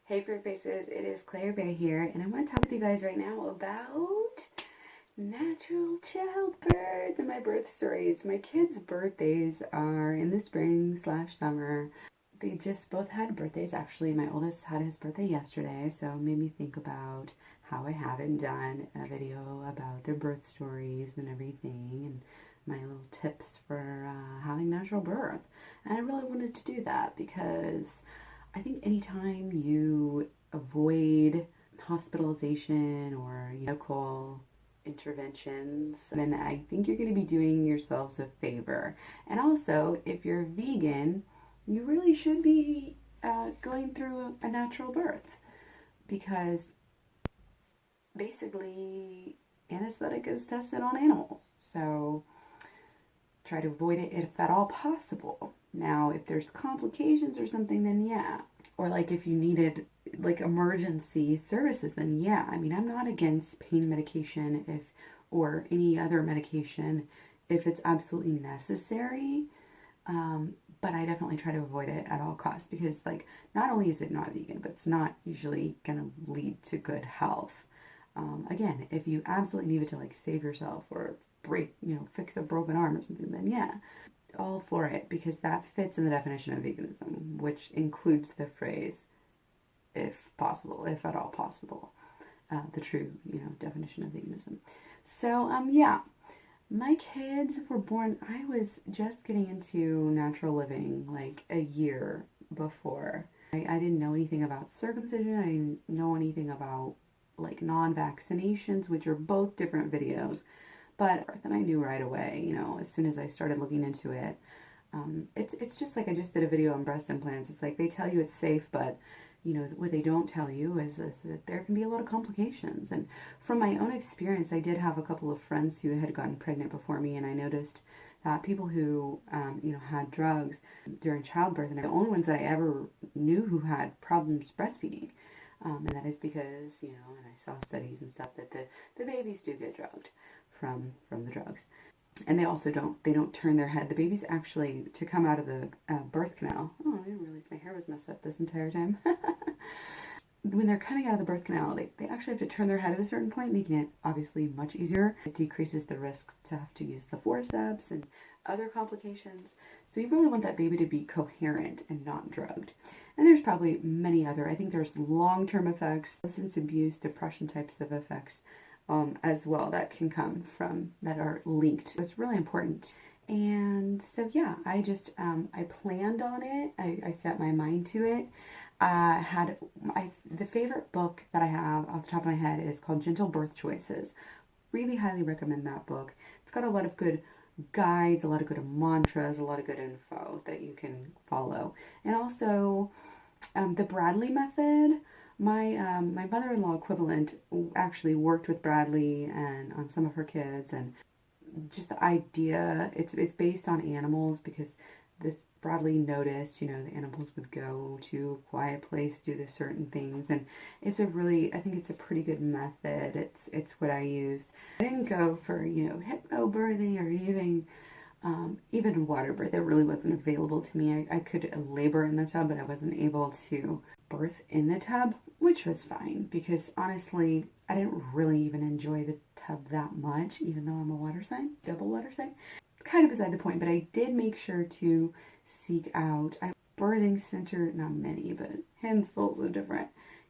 Hey Fruit Faces, it is KlaireeBerry here, and I want to talk with you guys right now about natural childbirth and my birth stories. My kids' birthdays are in the spring slash summer. They just both had birthdays. Actually, my oldest had his birthday yesterday, so it made me think about how I haven't done a video about their birth stories and everything, and my little tips for having natural birth. And I really wanted to do that because I think anytime you avoid hospitalization or medical interventions, then I think you're going to be doing yourselves a favor. And also, if you're vegan, you really should be going through a natural birth because basically anesthetic is tested on animals. So try to avoid it if at all possible. Now, if there's complications or something, then yeah. Or like if you needed like emergency services, then yeah. I mean, I'm not against pain medication or any other medication if it's absolutely necessary. But I definitely try to avoid it at all costs because like not only is it not vegan, but it's not usually going to lead to good health. Again, if you absolutely need it to like save yourself or fix a broken arm or something, then yeah, all for it because that fits in the definition of veganism, which includes the phrase, if possible, if at all possible, the true, definition of veganism. So, yeah, my kids were born, I was just getting into natural living like a year before. I didn't know anything about circumcision. I didn't know anything about like non-vaccinations, which are both different videos. But then I knew right away, as soon as I started looking into it, it's just like I just did a video on breast implants. It's like they tell you it's safe, but what they don't tell you is that there can be a lot of complications. And from my own experience, I did have a couple of friends who had gotten pregnant before me, and I noticed that people who had drugs during childbirth, and the only ones that I ever knew who had problems breastfeeding. And that is because, and I saw studies and stuff that the babies do get drugged from the drugs. And they also don't turn their head. The babies actually, to come out of the birth canal, oh, I didn't realize my hair was messed up this entire time. When they're coming out of the birth canal, they actually have to turn their head at a certain point, making it obviously much easier. It decreases the risk to have to use the forceps and other complications. So you really want that baby to be coherent and not drugged. And there's probably many other, I think there's long-term effects, substance abuse, depression types of effects as well that can come from, that are linked. It's really important. And so yeah, I just, I planned on it. I set my mind to it. The favorite book that I have off the top of my head is called Gentle Birth Choices. Really highly recommend that book. It's got a lot of good guides, a lot of good mantras, a lot of good info that you can follow. And also the Bradley method. My mother-in-law equivalent actually worked with Bradley and on some of her kids, and just the idea, it's based on animals because this Bradley noticed, the animals would go to a quiet place, do the certain things, and I think it's a pretty good method. It's what I use. I didn't go for, hypnobirthing or even water birth. That really wasn't available to me. I could labor in the tub, but I wasn't able to birth in the tub, which was fine because honestly, I didn't really even enjoy the tub that much, even though I'm a water sign, double water sign. Kind of beside the point, but I did make sure to seek out a birthing center, not many, but handfuls of different,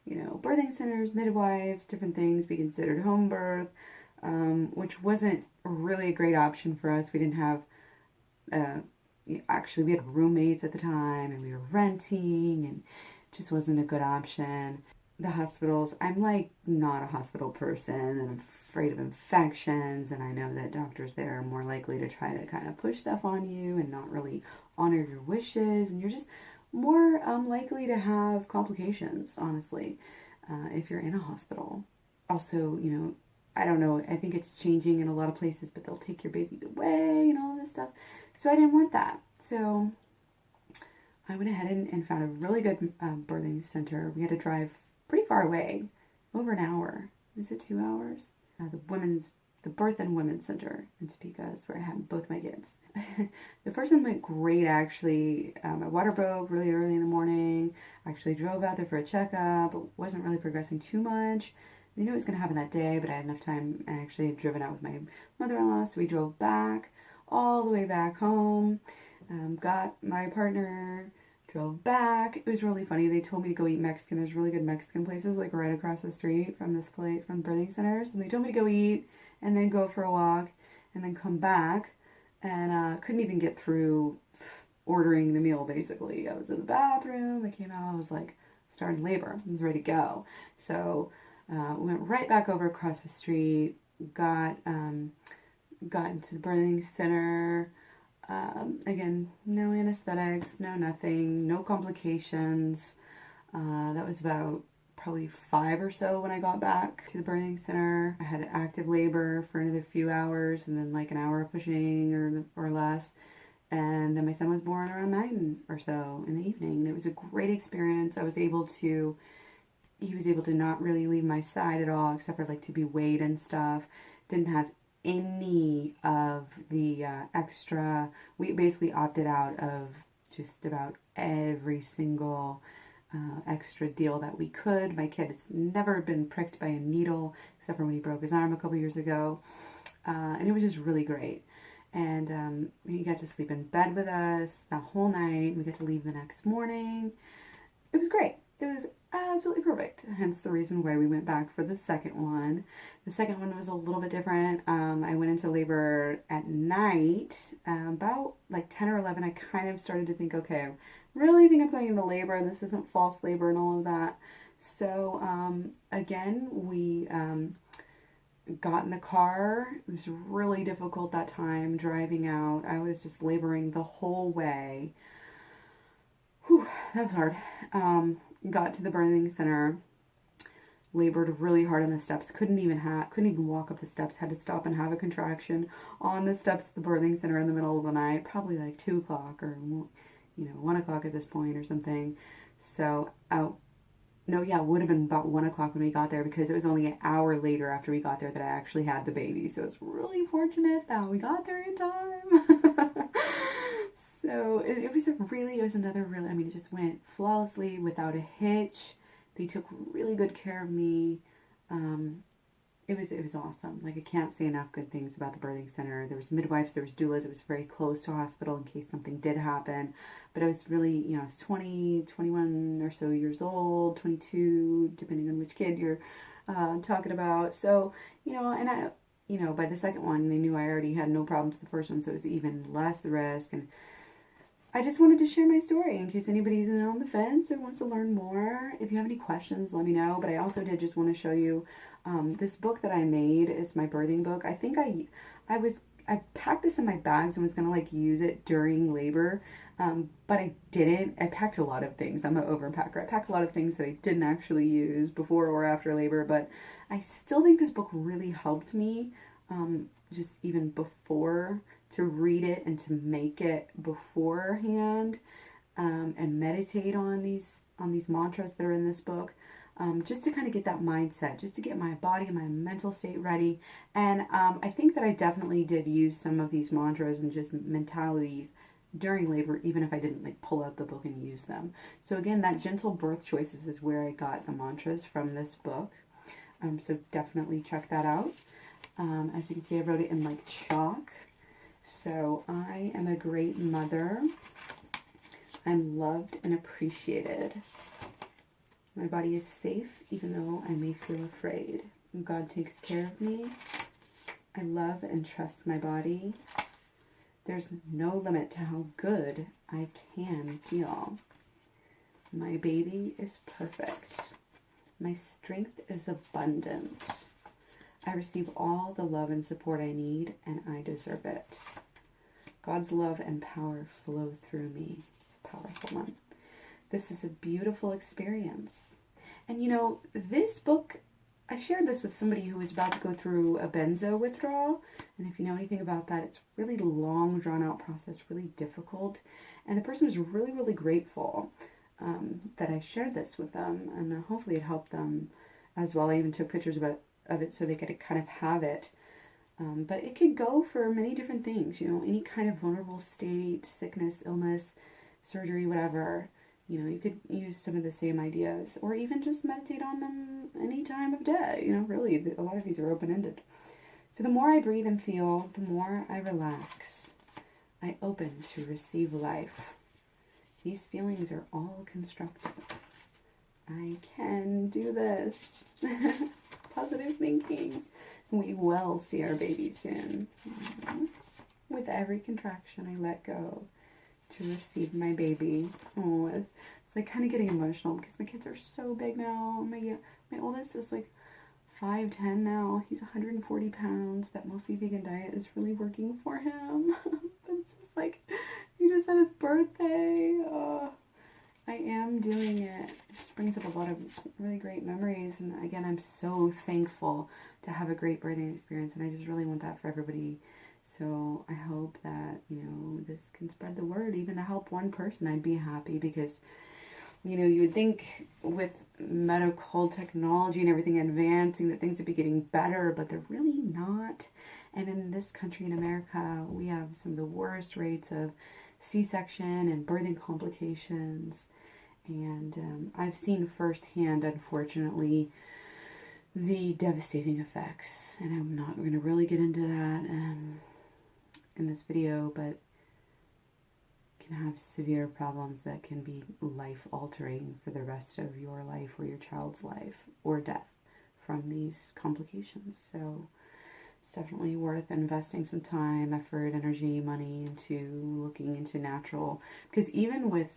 birthing centers, midwives, different things. We considered home birth, which wasn't really a great option for us. We didn't have, actually we had roommates at the time and we were renting and it just wasn't a good option. The hospitals, I'm like not a hospital person and I'm afraid of infections, and I know that doctors there are more likely to try to kind of push stuff on you and not really honor your wishes, and you're just more likely to have complications, honestly, if you're in a hospital. Also, I don't know, I think it's changing in a lot of places, but they'll take your babies away and all this stuff. So I didn't want that. So I went ahead and found a really good birthing center. We had to drive pretty far away, over an hour. Is it 2 hours? The women's the Birth and Women's Center in Topeka is where I had both my kids. The first one went great, actually. My water broke really early in the morning. I actually drove out there for a checkup, but wasn't really progressing too much. I knew it was going to happen that day, but I had enough time. I actually had driven out with my mother-in-law, so we drove back, all the way back home. Got my partner, drove back. It was really funny. They told me to go eat Mexican. There's really good Mexican places like right across the street from this place, from birthing centers. And they told me to go eat and then go for a walk and then come back. And couldn't even get through ordering the meal, basically. I was in the bathroom. I came out. I was like, starting labor. I was ready to go. So went right back over across the street. Got into the birthing center. Again, no anesthetics, no nothing, no complications. That was about probably 5 or so when I got back to the birthing center. I had active labor for another few hours and then like an hour of pushing or less. And then my son was born around 9 or so in the evening. And it was a great experience. He was able to not really leave my side at all, except for like to be weighed and stuff. Didn't have any of the extra. We basically opted out of just about every single extra deal that we could. My kid has never been pricked by a needle except for when he broke his arm a couple years ago, and it was just really great. And he got to sleep in bed with us that whole night. We got to leave the next morning. It was great. It was absolutely perfect. Hence the reason why we went back for the second one. The second one was a little bit different. I went into labor at night. About like 10 or 11, I kind of started to think, okay, I really think I'm going into labor and this isn't false labor and all of that. So again, we got in the car. It was really difficult that time driving out. I was just laboring the whole way. Whew, that was hard. Got to the birthing center, labored really hard on the steps, couldn't even walk up the steps, had to stop and have a contraction on the steps of the birthing center in the middle of the night, probably like 2 o'clock or 1 o'clock at this point or something. So it would have been about 1 o'clock when we got there, because it was only an hour later after we got there that I actually had the baby. So it's really fortunate that we got there in time. So it was another really, it just went flawlessly without a hitch. They took really good care of me. It was awesome. Like, I can't say enough good things about the birthing center. There was midwives, there was doulas. It was very close to a hospital in case something did happen. But I was really, I was 20, 21 or so years old, 22, depending on which kid you're talking about. So, and I, by the second one, they knew I already had no problems with the first one, so it was even less risk. And I just wanted to share my story in case anybody's on the fence or wants to learn more. If you have any questions, let me know. But I also did just want to show you this book that I made. It's my birthing book. I think I packed this in my bags and was going to use it during labor, but I didn't. I packed a lot of things. I'm an overpacker. I packed a lot of things that I didn't actually use before or after labor, but I still think this book really helped me just even before, to read it and to make it beforehand, and meditate on these mantras that are in this book, just to kind of get that mindset, just to get my body and my mental state ready. And I think that I definitely did use some of these mantras and just mentalities during labor, even if I didn't pull out the book and use them. So again, that Gentle Birth Choices is where I got the mantras from this book. So definitely check that out. As you can see, I wrote it in chalk. So I am a great mother. I'm loved and appreciated. My body is safe, even though I may feel afraid. God takes care of me. I love and trust my body. There's no limit to how good I can feel. My baby is perfect. My strength is abundant. I receive all the love and support I need, and I deserve it. God's love and power flow through me. It's a powerful one. This is a beautiful experience. And this book, I shared this with somebody who was about to go through a benzo withdrawal. And if you know anything about that, it's really long, drawn-out process, really difficult. And the person was really, really grateful that I shared this with them. And hopefully it helped them as well. I even took pictures of it so they could kind of have it But it could go for many different things, you know, any kind of vulnerable state, sickness, illness, surgery, whatever. You know, you could use some of the same ideas, or even just meditate on them any time of day. You know, really, a lot of these are open-ended. So the more I breathe and feel, the more I relax. I open to receive life. These feelings are all constructive. I can do this. Positive thinking. We will see our baby soon. With every contraction, I let go to receive my baby. Oh, it's like kind of getting emotional because my kids are so big now. My oldest is like 5'10" now. He's 140 pounds. That mostly vegan diet is really working for him. It's just like, he just had his birthday. I am doing it. It just brings up a lot of really great memories. And again, I'm so thankful to have a great birthday experience. And I just really want that for everybody. So I hope that, you know, this can spread the word. Even to help one person, I'd be happy because, you know, you would think with medical technology and everything advancing that things would be getting better, but they're really not. And in this country, in America, we have some of the worst rates of C-section and birthing complications. And I've seen firsthand, unfortunately, the devastating effects. And I'm not going to really get into that in this video, but can have severe problems that can be life-altering for the rest of your life or your child's life, or death from these complications. So it's definitely worth investing some time, effort, energy, money into looking into natural, because even with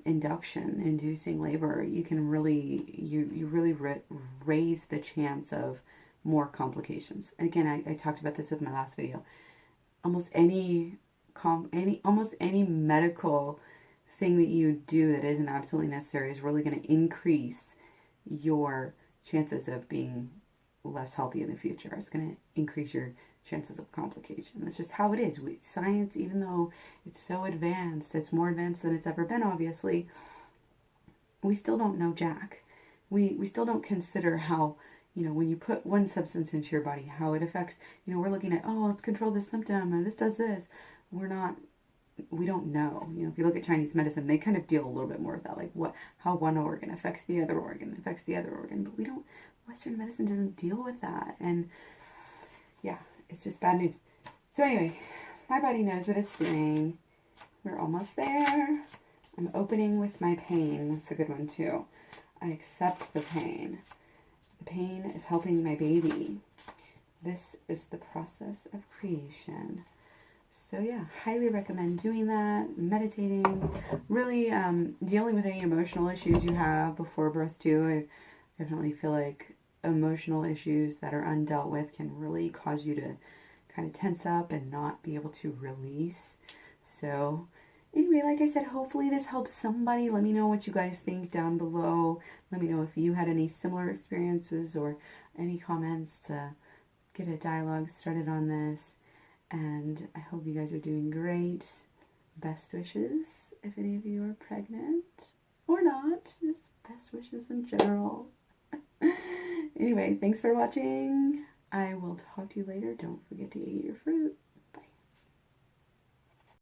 inducing labor, you can really you really raise the chance of more complications. And again, I talked about this with my last video. Almost any medical thing that you do that isn't absolutely necessary is really going to increase your chances of being less healthy in the future. It's going to increase your chances of complication. That's just how it is. Science, even though it's so advanced, it's more advanced than it's ever been, obviously, we still don't know jack. We still don't consider how, you know, when you put one substance into your body, how it affects, you know, we're looking at, oh, let's control this symptom, and this does this. We don't know. You know, if you look at Chinese medicine, they kind of deal a little bit more with that, like how one organ affects the other organ, but Western medicine doesn't deal with that. And yeah, it's just bad news. So anyway, my body knows what it's doing. We're almost there. I'm opening with my pain. That's a good one too. I accept the pain. The pain is helping my baby. This is the process of creation. So yeah, highly recommend doing that, meditating, really dealing with any emotional issues you have before birth too. I definitely feel like emotional issues that are undealt with can really cause you to kind of tense up and not be able to release. So anyway, like I said, hopefully this helps somebody. Let me know what you guys think down below. Let me know if you had any similar experiences or any comments to get a dialogue started on this. And I hope you guys are doing great. Best wishes if any of you are pregnant or not. Just best wishes in general. Anyway, thanks for watching. I will talk to you later. Don't forget to eat your fruit.